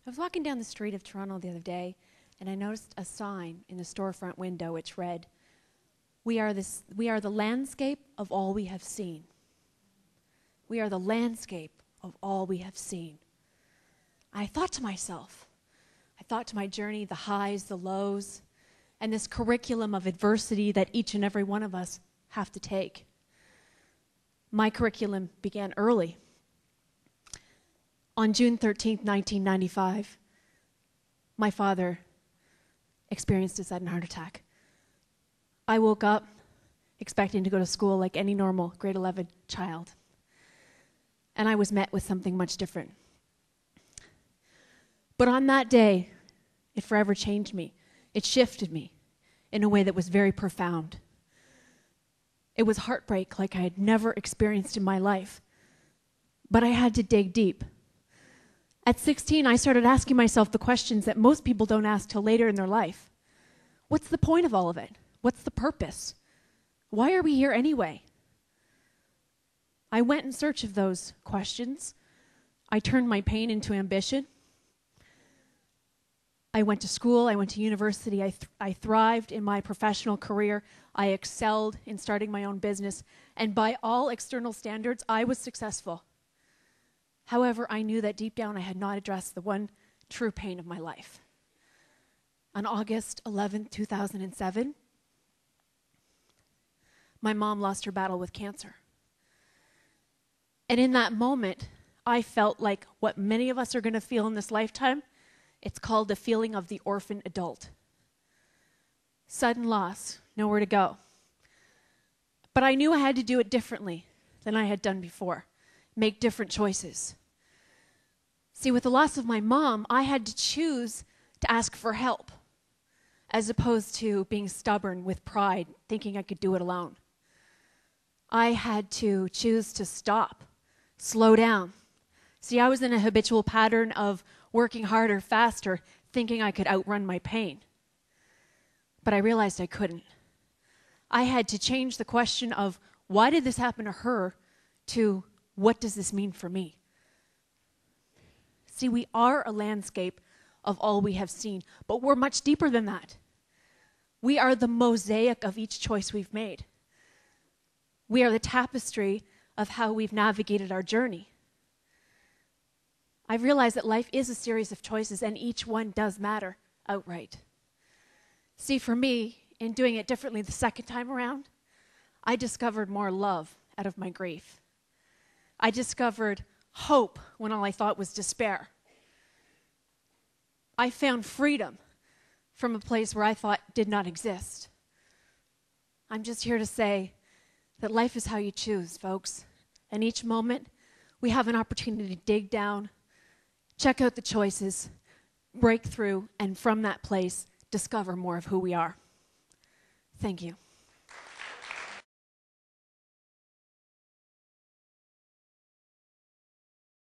I was walking down the street of Toronto the other day, and I noticed a sign in the storefront window which read, we are the landscape of all we have seen. We are the landscape of all we have seen. I thought to myself, I thought to my journey, the highs, the lows, and this curriculum of adversity that each and every one of us have to take. My curriculum began early. On June 13th, 1995, my father experienced a sudden heart attack. I woke up expecting to go to school like any normal grade 11 child. And I was met with something much different. But on that day, it forever changed me. It shifted me in a way that was very profound. It was heartbreak like I had never experienced in my life. But I had to dig deep. At 16, I started asking myself the questions that most people don't ask till later in their life. What's the point of all of it? What's the purpose? Why are we here anyway? I went in search of those questions. I turned my pain into ambition. I went to school, I went to university, I thrived in my professional career, I excelled in starting my own business, and by all external standards, I was successful. However, I knew that deep down I had not addressed the one true pain of my life. On August 11, 2007, my mom lost her battle with cancer. And in that moment, I felt like what many of us are going to feel in this lifetime. It's called the feeling of the orphan adult. Sudden loss, nowhere to go. But I knew I had to do it differently than I had done before, make different choices. See, with the loss of my mom, I had to choose to ask for help, as opposed to being stubborn with pride, thinking I could do it alone. I had to choose to stop, slow down. See, I was in a habitual pattern of working harder, faster, thinking I could outrun my pain. But I realized I couldn't. I had to change the question of, why did this happen to her, to, what does this mean for me? See, we are a landscape of all we have seen, but we're much deeper than that. We are the mosaic of each choice we've made. We are the tapestry of how we've navigated our journey. I've realized that life is a series of choices, and each one does matter outright. See, for me, in doing it differently the second time around, I discovered more love out of my grief. I discovered hope when all I thought was despair. I found freedom from a place where I thought did not exist. I'm just here to say that life is how you choose, folks. And each moment, we have an opportunity to dig down, check out the choices, break through, and from that place, discover more of who we are. Thank you.